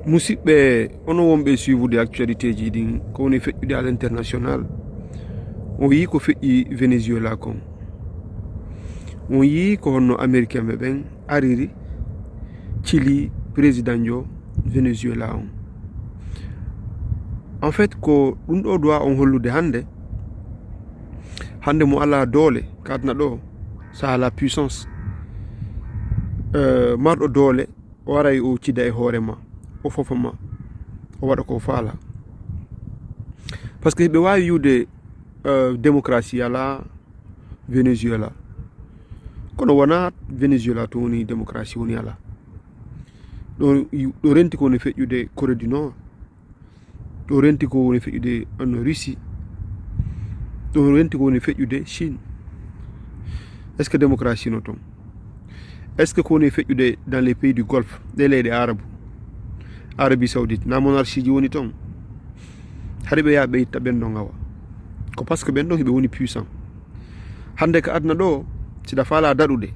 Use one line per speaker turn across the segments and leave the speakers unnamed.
musidɓe ono wonɓe suivude actualité ji ɗin ko woni feƴƴude à l'international on yii ko feƴƴi Venezuela kon on yii ko honno américain ɓe ɓen ariri cili président jo Venezuela on en fait ko ɗum ɗo dowa on hollude hande mo ala doole kadna ɗo sa ala puissance marɗo doole o waray o cida e hoorema o fofoma o waɗa ko faala par ce que ɓe wawi yiwde démocratie ala Venezuela kono wona Venezuela to woni démocratie woni ala ɗo renti ko woni feƴƴude Corée du Nord ɗo renti ko woni feƴƴude Russie ɗo renti ko woni feƴƴude Chine est ce que démocratie no toon est ce que ko woni feƴƴude dans les pays du Golfe ɗe leyɗe Arabie Saoudite na monarchie ji woni toon haɗa ɓe yaha ɓe itta ɓen ɗo gawa ko par ce que ɓen ɗon hiɓe woni puissant hande ko adna ɗo siɗa faala daɗude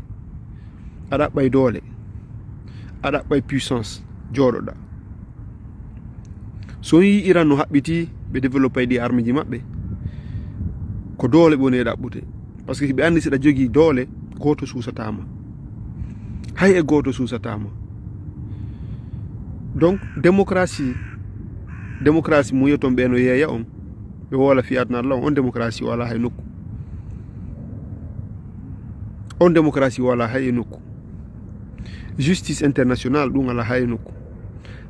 aɗa ɓay doole aɗa ɓay puissance jooɗoɗa so yi Iran no haɓɓiti ɓe développé ɗi arme ji maɓɓe ko doole ɓe woni e ɗaɓɓude par ce que ɓe anndi siɗa jogii doole gooto suusatama hay e gooto suusatama donc démocratie mo wiyaton ɓe no yeeya on ɓe woola fiyatna Allah on démocratie wala hay nokku on démocratie wala hay e nokku justice international ɗum ala hay e nokku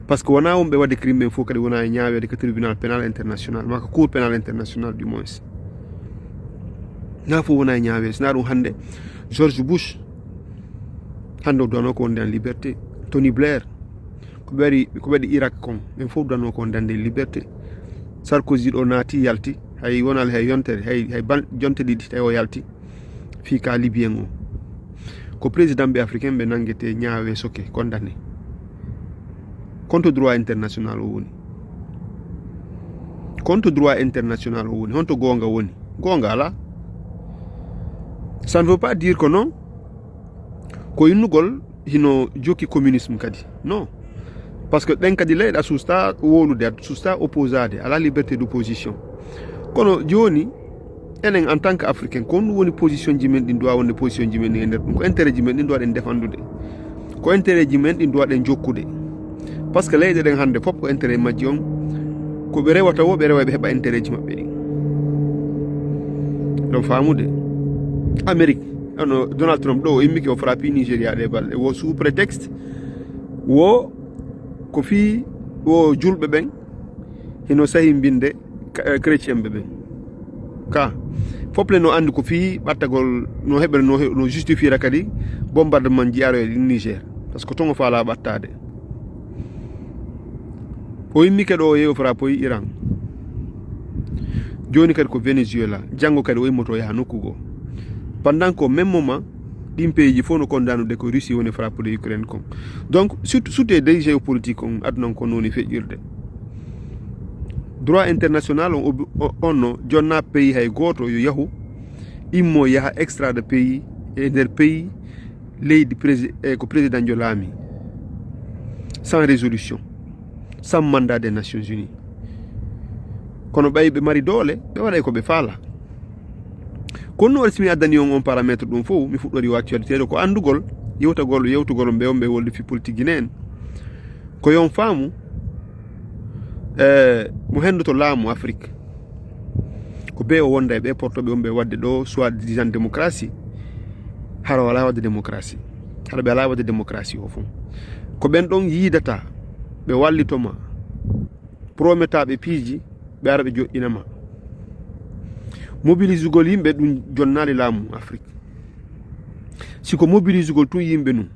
par ce que wona wonɓe wadde crime ɓen fof kadi wona e ñaawede ko tribunal pénal international ma ko cour pénal international du moins na fof wona e ñaawede sina ɗum hande George Bush hande o duwano ko wonde en liberté Tony Blair ko ɓeɗi Irak kon ɓen fof duwano ko wonde en liberté Sarkozy ɗo naati yalti hay wonal hay yontere hay jonte ɗiɗi tawi o yalti fi ka libyen o ko président ɓe africain ɓe nanguete ñaawe soke condamné contre droit international o woni contre droit international o woni honto gonga woni gonga ala ça ne veut pas dire que non ko innugol hino jokki communisme kadi non par ce que ɗen kadi leyɗa susta wolude a susta opposade ala liberté d'opposition kono joni enen en tant que africain ko ɗum woni position ji men ɗin duwa wonde position ji men ɗin e nder ɗum ko intérêt ji men ɗin duwaɗen défendude ko intérêt ji men ɗin duwaɗen jokkude par ce que leyɗe ɗen hande fof ko intérêt majji on ko ɓe rewata wo ɓe rewa ɓe heɓa intérêt ji maɓɓe ɗin ɗon famude Amérique ono Donald Trump ɗo o immiki o frappi Nigéria ɗe balɗe wo sous prétexte wo ko fi wo julɓe ɓen hino sahi mbinde chrétien ɓe ɓen ka fople no andi ko fi ɓattagol no heɓere no justifiera kadi bombardement ji aro e Niger par ce que ton o faala ɓattade o immike ɗo o yehi o frappoyi Iran joni kadi ko Venezuela janggo kadi o immoto yaha nokkugo pendant qu'au même moment ɗin pays ji fof no kondanude ko Russie woni frappude Ukraine kon donc surtout e des géopolitique on aduna ko noni feƴƴirde droit international on no jonna pays hay goto yo yahu immo yaha extra de pays e nder pays leydi ko président jo laami sans résolution sans mandat des Nations Unies kono ɓay ɓe mari doole ɓe waɗay ko ɓe faala kono no waɗi simi addani on paramètre ɗum fof mi fuɗɗori actualité ɗo ko andugol yewtugol ɓe on ɓe wolde fi politique guiné en ko yon faamu mo hendoto laamu Afrique ko be o wonda e ɓe portoɓe on ɓe wadde ɗo soit disant démocratie hara wala wadde démocratie haɗa ɓe ala wadde démocratie o fof ko ɓen ɗon yiidata ɓe wallitoma prometaɓe piiji ɓe ara ɓe joƴƴinama mobilisugol yimɓe ɗum jonnali laamu Afrique siko mobilisugol tun yimɓe num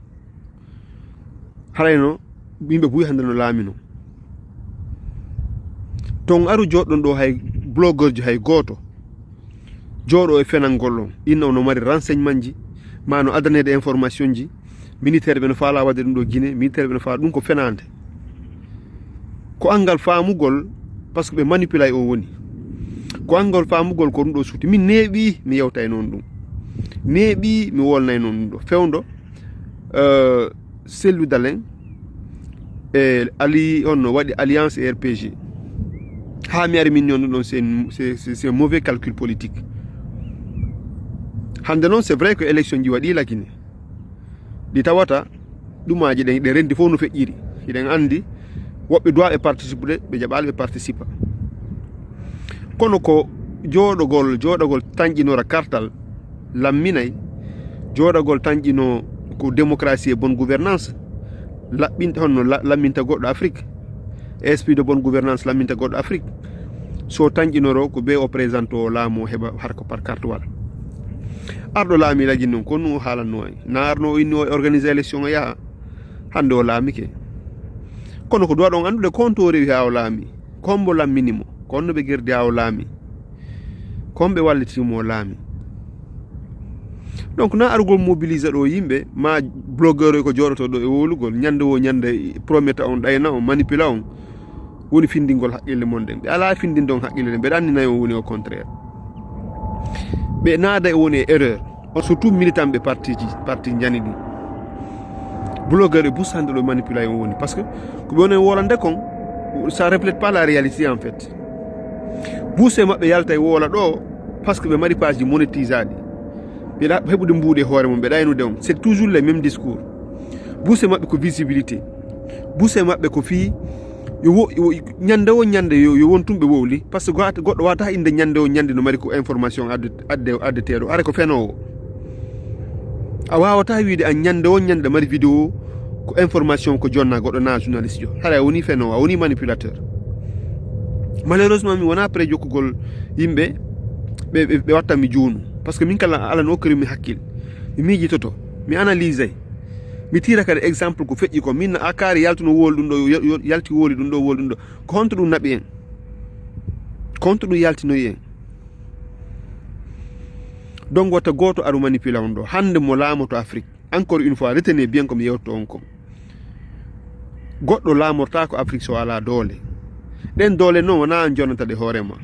harayno yimɓe buyi hande no laamino ton aru joɗɗon ɗo hay blogueur ji hay goto jooɗo e fenalngol on inna ono mari renseignement ji ma no adanede information ji militaire ɓe no faala wadde ɗum ɗo Guinée militaire ɓe no faala ɗum ko fenande ko angal faamugol par ce que ɓe manipulay o woni ko angol faamugol ko ɗum ɗo suuti min neeɓi mi yewta e noon ɗum neeɓi mi wolnay noon ɗum ɗo fewndo Cellou Dalein ali on waɗi alliance et RPG ha mi ari min non c'est un mauvais calcul politique. Hande non c'est vrai que élection ji waɗi la Guinée ɗi tawata ɗumaji ɗen ɗe rendi fof no feƴƴiri hiɗen andi woɓɓe doit ɓe participe ɓe jaɓali ɓe participa kono ko joɗogol tañƴinora kartal lamminay joɗogol tañƴino ko démocratie et bonne gouvernance laɓɓinta honno lamminta goɗɗo Afrique esprit de bonne gouvernance lamminta goɗɗo Afrique so tañƴinoro ko be o présente o laamu heɓa harko par cartewal arɗo laami lagi noon ko nu haalanno ay na arno o inni o organiser élection o yaha hande o laamike kono ko duwaɗon andude konto o rewi ha o laami kombo lamminimo ko onno ɓe gerdi ha o laami komɓe wallitimo o laami donc na arugol mobilise ɗo yimɓe ma blogueur o ko joɗoto ɗo e wolugol ñande wo ñande prometa on ɗayna on manipula on woni findingol haqqille mon ɗen ɓe ala findinde on haqqille ɗen mbeɗa andinayi on woni au contraire ɓe naada e woni e erreur surtout militant ɓe parti jani ɗi blogueur e busande ɗo manipula on woni par ce que ko ɓe woni wolande kon ça reflète pas la réalité en fait buuse maɓɓe yalta e woola ɗo par ce que ɓe mari page ji monétisaɗi ɓeɗa heɓude mbuuɗe hoore mum ɓe ɗaynude on c'est toujours les mêmes discours buuse maɓɓe ko visibilité buuse maɓɓe ko fii ñande o ñande yo won tumɓe wowli par ce que goɗɗo wata inde ñande o ñande no mari ko information addeteɗo ara ko fenowo a wawata wiide an ñande o ñande mari vidéo ko information ko jonna goɗɗo na journaliste jo hara a woni fenowo a woni manipulateur malheureusement mi wona pré jokkugol yimɓe ɓe wattami juunu par ce que min kala ala no okkiri mi hakkille mi miijitoto mi analyse ay mi tira kadi exemple ko feƴƴi ko min a kaari yaltuno wooli ɗum ɗo yalti wooli ɗum ɗo wooli ɗum ɗo ko honto ɗum naɓi en ko honto ɗum yaltinoyi en donc watta goto aru manipula on ɗo hande mo laamoto Afrique encore une fois retenez bien komi yewtto on kon goɗɗo laamorta ko Afrique so ala doole ɗen doole noon wona an jonnata ɗe hoorema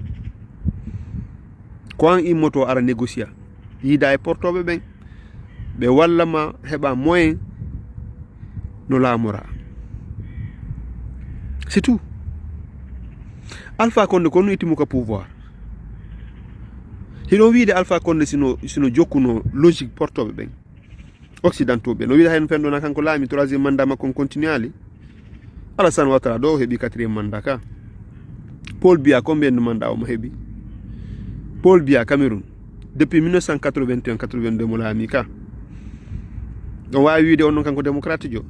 ko an immoto ara négocia yiida e portoɓe ɓen ɓe wallama heɓa moyen no laamora c'est tout. Alpha Condé kono ittimu ka pouvoir hiɗon wiide Alpha Condé sino jokkuno logique portoɓe ɓen occidentaux ɓe no wiida hen fenɗona kanko laami troisiéme mandat makko continue ali Alassane Ouattara ɗo o heeɓi quatriéme mandat ka Paul Biya combien de mandat omo heeɓi Paul Biya Cameroun depuis 1981-82 mo laami ka on wawi wiide on noon kanko démocrate jo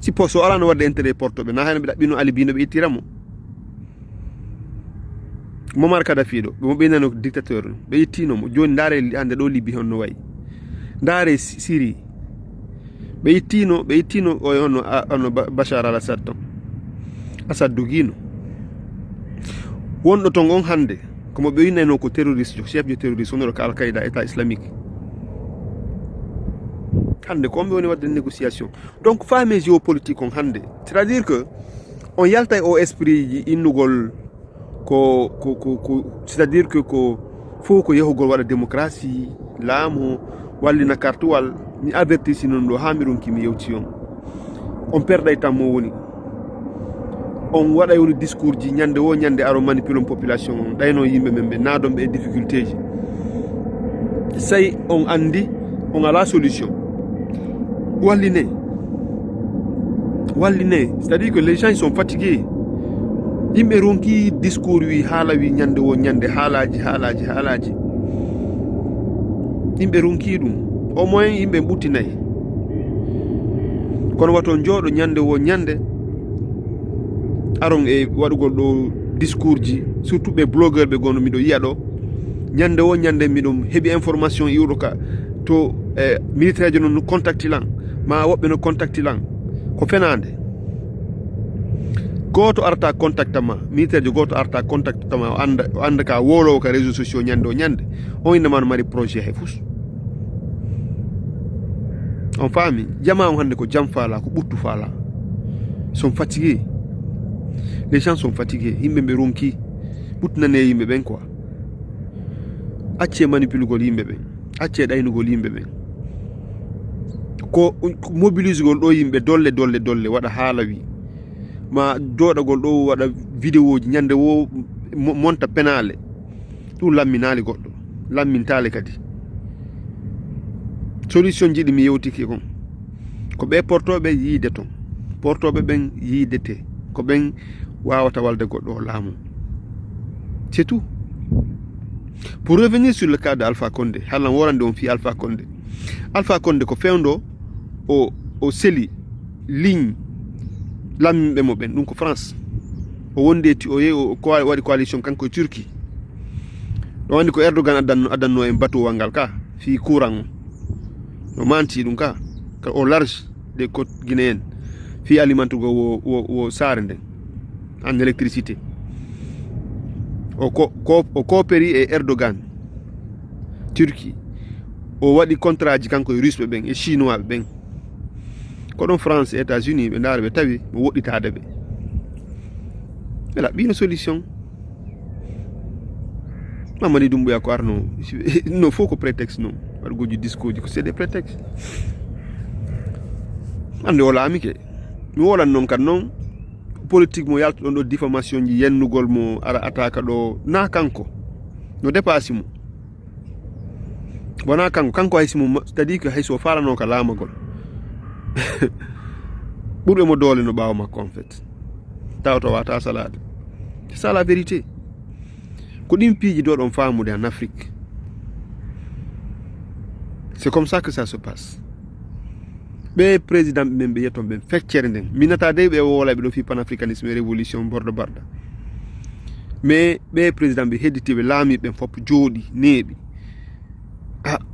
si so alano wadde intérêt portoɓe na hen ɓe ɗaɓɓino Ali Bino ɓe ittiramo Muammar Kadhafi ɗo ɓe ɓeynano dictateur ɓe ittinomo joni ndaare hande ɗo Libye honno wayi ndaare Syrie ɓe ittino o honno Bachar al Assad ton Assad dogino wonɗo ton on hande komo ɓe winnayno ko terroriste jo chef de terroriste wonno ko Al-Qaïda état islamique hande ko on ɓe woni wadde négociation donc faame géopolitique on hande c'est à dire que on yalta e o esprit ji innugol ko c'est à dire que ko fof ko yahugol waɗa démocratie laamu wallina kartuwal mi avertisi noon ɗo ha mi ronki mi yewti on perɗay tan mo woni on waɗay woni discours ji ñande wo ñande aro manipulon population on ɗayno yimɓe men ɓe naadonɓe e difficulté ji say on andi on ala solution walline c'est à dire que les gens sont fatigués yimɓe ronki discours wi haala wi ñande wo ñande haalaji yimɓe ronki ɗum au moins yimɓe ɓuttinayi kono waton jooɗo ñande wo ñande aron e waɗugol ɗo discours ji surtout ɓe blogueur ɓe gonno miɗo yiya ɗo ñande wo ñande miɗum heeɓi information iwɗo ka to militaire jo noon contacti lan ma woɓɓe no contacti lan ko fenade goto arta contacta ma militaire jo goto arta contacta ma o anda ka wolowo ka réseaux sociaux ñande o ñande on innama no mari projet he fus on faami jama on hande ko jam faala ko ɓuttu faala sont fatigués les gens sont fatigués yimɓe ɓe ronki ɓuttunane yimɓe ɓen quoi acce manipulugol yimɓe ɓen acce ɗaynugol yimɓe ɓen ko mobilise gol ɗo yimɓe dolle waɗa haala wi ma jooɗagol ɗo waɗa vidéo ji ñande wo monta penale ɗum lamminali goɗɗo lammintale kadi solution jiɗi mi yewtiki kon ko ɓe portoɓe yiide ton portoɓe ɓen yiidete ko ɓen wawata walde goɗɗo o laamu c'est tout. Pour revenir sur le cas de Alpha Condé halan worande on fi Alpha Condé ko fewndo o seli ligne lamminɓe mo ɓen ɗum ko France o wondi o yehi ko waɗi coalition kanko e Turquie ɗo wandi ko Erdogan addanno en batowal ngal ka fi courant o no manti ɗum ka au large des côtes guinéennes fi alimentugo wo saare nden en électricité o coopéri e Erdogan Turquie o waɗi contrat ji kanko e russe ɓe ɓen e chinois ɓe ɓen ko ɗon France et États-Unis ɓe ndaara ɓe tawi mo woɗɗitade ɓe ɓe laɓɓino solution Mamadi Doumbouya ko arno no fof ko prétexte non waɗgoji discours ji ko c'est des prétextes ande o laamike mi wolan noon kadi noon politique mo yalta ɗon ɗo diffamation ji yennugol mo ara attaque ɗo na kanko no dépasse mo wona kanko haysimo c'est à dire que hayso falano ka laamagol ɓurɓe mo doole no ɓaawa makko en fait tawto wata salade c'est ça la vérité ko ɗin piiji do ɗon faamude en Afrique c'est comme ça que ça se passe ɓe président ɓe ɓe yetton ɓen feccere nden minata dey ɓe wola ɓe ɗo fi panafricanisme et révolution bordo barda mais ɓe président ɓe hedditiɓe laamiɓe fof jooɗi neeɓi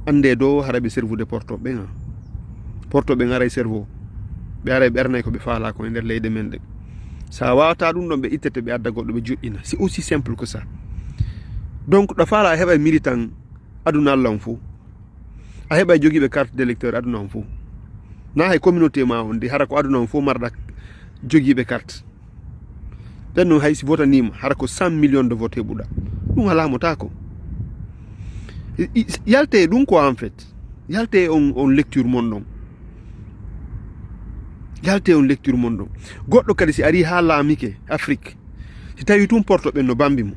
ande do hara ɓe servude portoɓe ara e cerveau ɓe ara e ɓernay ko ɓe faala ko e nder leyɗe men ɗe sa wawata ɗum ɗon ɓe ittete ɓe adda goɗɗo ɓe joƴƴina c'est aussi simple que ça donc ɗo faala a heɓa militant aduna Allah on fo a heɓa jogiiɓe carte d'électeur aduna on fo na hay communauté ma on de hara ko aduna on fo marɗa jogiiɓe carte ɓen noon haysi votanima hara ko 100 millions de vote heɓuɗa ɗum halamota ko yalte ɗum ko en fait yalte on lecture mon ɗon yalte on lecture mon ɗon goɗɗo kadi si ari ha laamike Afrique si tawi tum porto ɓen no bambi mo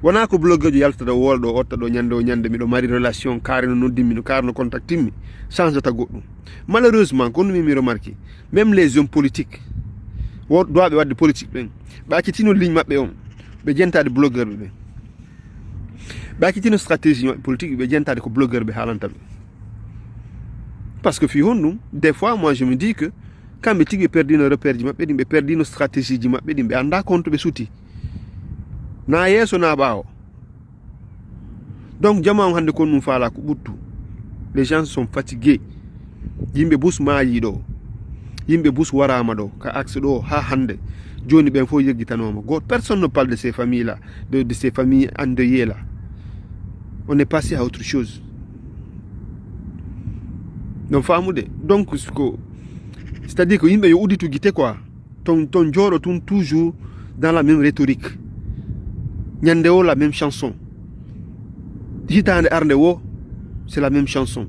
wona ko bloguejo yaltata wolɗo otta ɗo ñande miɗo mari relation kaari no noddinmi no kaari no contact timmi change ta goɗɗum malheureusement ko ɗum mi remarqué même les hommes politiques dowaɓe wadde politique ɓen ɓe accitino ligne maɓɓe on ɓe jentade blogueur ɓe ɓen ɓe accitino stratégie maɓɓe politique ɓe jentade ko blogueur ɓe haalanta ɓe par ce que fi honɗum des fois moi je me dis que kamɓe tigui ɓe perdino repère ji maɓɓe ɗin ɓe perdino stratégie ji maɓɓe ɗin ɓe anda compte ɓe suuti na yeeso na ɓaawo donc jama on hannde kon ɗum faala ko ɓurtu les gens sont fatigués yimɓe bus maayi ɗo yimɓe bus warama ɗo ka axe ɗo ha hannde joni ɓen fof yeggitanoma goto personne ne parle de ces familles là de ces familles endeuillées là on est passé à autre chose donc faamude donc ko c'est à dire que yimɓe yo udditu guite quoi ton jooɗo tun toujours dans la même rhétorique ñande o la même chanson hitande arde wo c'est la même chanson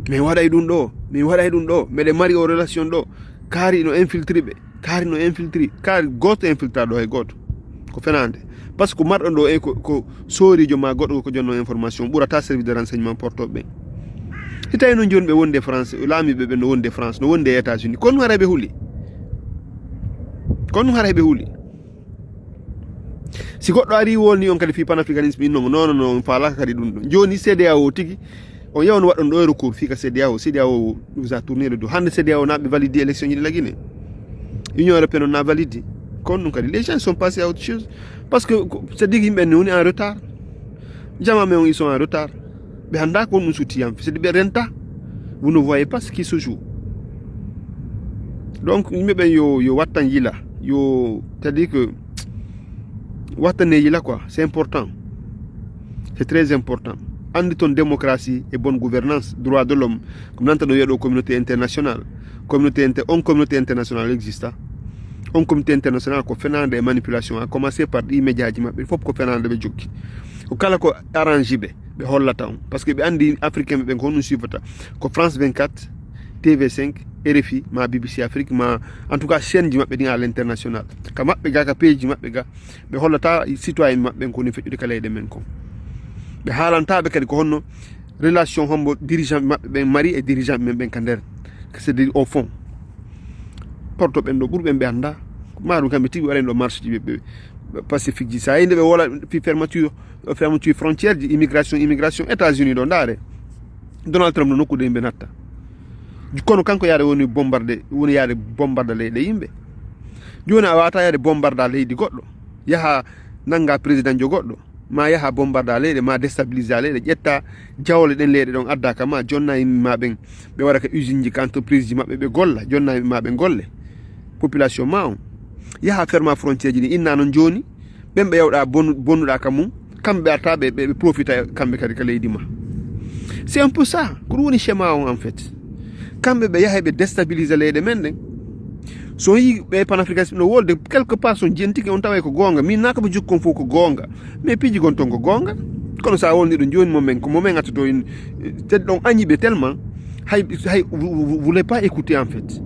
mais waɗay ɗum ɗo meɗe mari o relation ɗo kaari no infiltri ɓe kaari goto infiltra ɗo hay goto ko fenande par ce que marɗon ɗo e ko sorijo ma goɗɗo ko jonno information ɓurata service de renseignement portoɓe ɓen si tawi noon joni ɓe wonde France laamiɓe ɓe no wonde France no wonde États-Unis kono ɗum hara ɓe huuli si goɗɗo ari wolni on kadi fi panafricanisme innomo non on faalaka kadi ɗum ɗo joni CEDEAO tigi on yawno waɗɗon ɗo e recours fi ka CEDEAO vous a tourné le dos hande CEDEAO naɓe valide élection ji ɗi laguine Union européenne on na valide kono ɗum kadi les gens sont passés à autre chose parce que c'est dire yimɓe ne woni en retard jama men on ils sont en retard ɓe handa ko ɗum sutti yam c'est ɓe renta vous ne voyez pas ce qui se joue donc yimɓe ɓen yo wattan yila c'est à dire que wattane yila quoi c'est important c'est très important andi ton démocratie et bonne gouvernance droit de l'homme comme nanta no wiyaɗo communauté internationale communauté internationale existe on communauté internationale ko fenande e manipulation a commencé par ɗi médiaji maɓɓe fof ko fenande ɓe joggi ko kala ko arrange ɓe ɓe hollata on par ce que ɓe andi africain ɓe ko honno suivata ko France 24 TV5 RFI ma BBC Afrique ma en tout cas chaîne ji maɓɓe ɗin à l'international ka maɓɓe ga ka pays ji maɓɓe ga ɓe hollata citoyen maɓɓe koni feƴƴude ka leyɗe men ko ɓe haalantaɓe kadi ko honno relation hombo dirigeant maɓɓe ɓen mari e dirigeant men ɓen ka nder c'est dire au fond porto ɓen ɗo ɓurɓen ɓe anda maɗum kamɓe tigui waɗen ɗo marche ji ɓe pacifique ji sa yinde ɓe wola fi fermeture frontiére ji immigration États-Unis ɗo ndaare Donald Trump no nokkude yimɓe natta kono kanko yaade woni yaade bombarda leyɗe yimɓe joni a wawata yaade bombarda leydi goɗɗo yaha nanga président jo goɗɗo ma yaha bombarda leyɗe ma déstabiliser leyɗe ƴetta jawle ɗen leyɗe ɗon addaka ma jonna yimɓe ma ɓen ɓe waɗa ka usine ji ka entreprise ji maɓɓe ɓe golla jonna yimɓe ma ɓe golle population ma on yaha ferma frontiére ji ɗi inna noon joni ɓen ɓe yawɗa bonnuɗa ka mum kamɓe ɓe arta ɓe profita kamɓe kadi ka leydi ma c'est un peu ça ko ɗum woni schéma on en fait kamɓe ɓe yaha ɓe déstabiliser leyɗe men ɗen so yi ɓe panafricanisme no wolde quelque part son jentiki on tawa ko gonga min naka ɓe jokkon fof ko gonga mais piiji gon ton ko gonga kono sa wolni ɗo joni momen ko momen attoto tedde ɗon añiɓe tellement hay vous voulez pas écouter en fait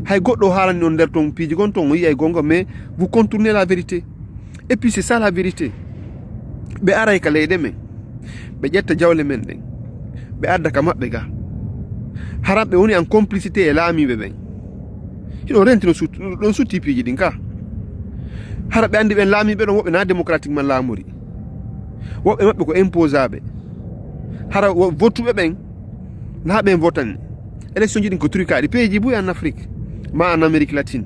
hay goɗɗo haalani on nder ton piiji gon ton o yiyay gonga mais vous contournez la vérité et puis c'est ça la vérité ɓe aray ka leyɗe men ɓe ƴetta jawle men ɗen ɓe adda ka maɓɓe ga haram ɓe woni en complicité e laamiɓe ɓen hino renti ɗon sutti piiji ɗin ka hara ɓe andi ɓen laamiɓe ɗon woɓɓe na démocratiquement laamori woɓɓe maɓɓe ko imposaɓe hara votuɓe ɓen na ɓen votanni élection ji ɗin ko trucaɗi pays ji boyi en Afrique ma en Amérique latine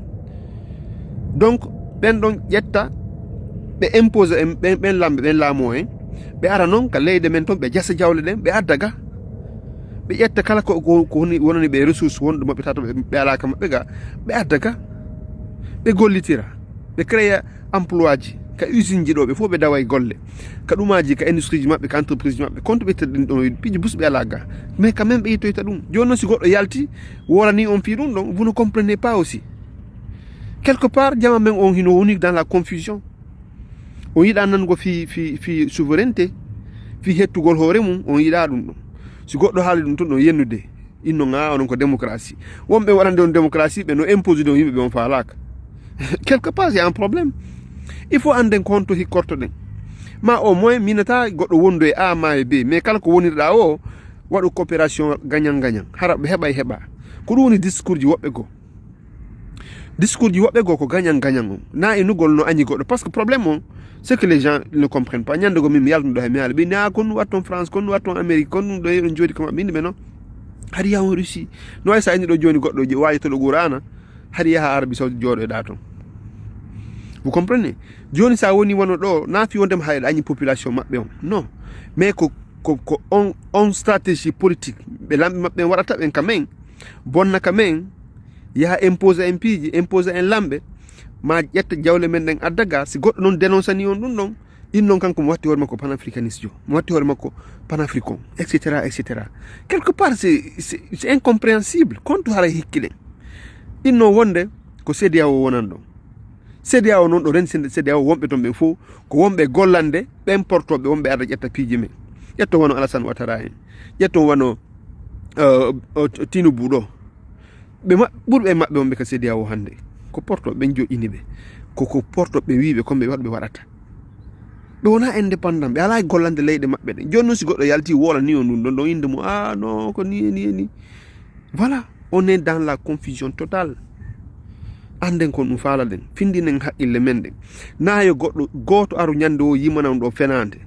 donc ɓen ɗon ƴetta ɓe impose ɓen lamɓe ɓen laamo en ɓe ara noon ka leyde men toon ɓe jasa jawle ɗen ɓe adda ga ɓe ƴetta kala ko wonani ɓe ressource wonɗo maɓɓe tata ɓe alaka maɓɓe ga ɓe adda ga ɓe gollitira ɓe créa emploi ji ka usine ji ɗo ɓe fof ɓe dawa e golle ka ɗumaji ka industrie ji maɓɓe ka entreprise ji maɓɓe konto ɓe ɗin ɗon piiji busɓe ala ga mais quand même ɓe yittoyta ɗum joni noon si goɗɗo yalti wolani on fi ɗum ɗon vous ne comprenez pas aussi quelque part jama men on hino woni dans la confusion on yiɗa nango fi souveraineté fi hettugol hoore mum on yiɗa ɗum ɗon si goɗɗo haali ɗum toon ɗon yennude inno ga onon ko démocratie wonɓe waɗande on démocratie ɓe no impose de on yimɓe ɓe on faalaka quelque part c'est un problème il faut anden ko honto hikkorto ɗen ma au moins minata goɗɗo wondu e A ma e B mais kala ko wonirɗa o waɗu coopération gagnant hara ɓe heɓa ko ɗum woni discours ji woɓɓe goo ko gagnant on na enugol no añi goɗɗo par ce que problème on c'est que les gens ne comprennent pas ñande go min mi yaltuno ɗo he mi haala ɓe na kon watton France kon watton Amérique kon ɗum ɗo heɗon jooɗi ko maɓɓe inde ɓe noon haɗi yaha Russie no way sa inni ɗo joni goɗɗo wawi to ɗo Qur'ana haɗi yaha Arabie Saoudite jooɗoyɗa toon vous comprenez joni sa woni wono ɗo na fi wondema hayɗa añi population maɓɓe on non mais ko on stratégie politique ɓe lamɓe maɓɓe waɗata ɓen ka men bonna ka men yaha impose en piiji impose en lamɓe ma ƴetta jawle men ɗen addaga si goɗɗo noon dénoncani on ɗum ɗon innon kanko mo watti hoore makko panafricaniste jo mo watti hoore makko panafricon etc quelque part c'est incompréhensible konto hara hikki ɗen inno wonde ko CEDEAO wonan ɗon CEDEAO noon ɗo ren CEDEAO wonɓe toon ɓen fof ko wonɓe gollande ɓen portoɓe wonɓe arda ƴetta piiji men ƴetton wano Alassane Ouattara en ƴetton wano Tinubu ɗo ɓurɓe maɓɓe wonɓe ka CEDEAO hannde ko portoɓe ɓen joƴƴini ɓe koko portoɓe wiɓe komɓe waɗɓe waɗata ɓe wona indépendant ɓe ala gollande leyɗe maɓɓe ɗen joni noon si goɗɗo yalti wola ni on ɗum ɗon inde mo non ko ni voilà on est dans la confusion totale anden kon ɗum faala ɗen findinen haqqille men ɗen na yo goɗɗo goto aru ñande o yimana on ɗo fenande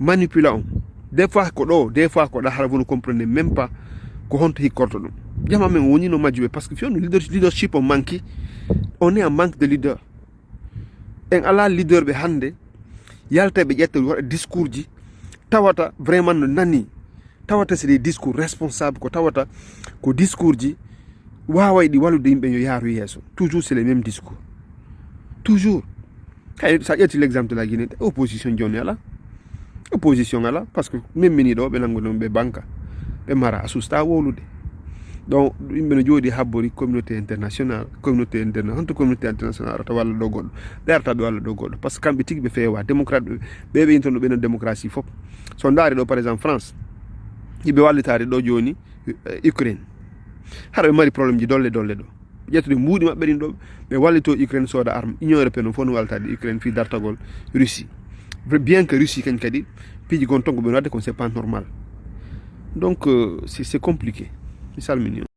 manipula on des fois ko ɗo des fois ko ɗa hara vous ne comprenez même pas ko honto hikkorto ɗum jama men woni no majjuɓe par ce que fiyonu leadership o manqui on est en manque de leader en ala leader ɓe hannde yalta ɓe ƴetta waɗa discours ji tawata vraiment no nani tawata c'est des discours responsables ko tawata ko discours ji waway ɗi wallude yimɓe yo yaaru yeeso toujours c'est les mêmes discours toujours kay sa ƴetti l'exemple de la Guinée opposition joni ala opposition ala par ce que même mini ɗo ɓe nango ɗon ɓe banque ɓe mara a susta wowlude donc yimɓe no jooɗi habbori communauté international honto communauté international arata walla ɗo goɗɗo ɓe arata ɓe walla ɗo goɗɗo par ce que kamɓe tigui ɓe feewa démocrate ɓe ɓe intoon ɗo ɓenon démocratie foof so daari ɗo par exemple France yiɓe wallitade ɗo joni Ukraine haɗa ɓe mari probléme ji dolle ɗo ƴettude mbuuɗi maɓɓe ɗin ɗo ɓe wallito Ukraine sooda arme union européenne o fof no wallitade Ukraine fi dartagol Russie bien que Russie kañ kadi piiji gon ton ko ɓen wadde ko c'est pas normal donc c'est compliqué mi salmini on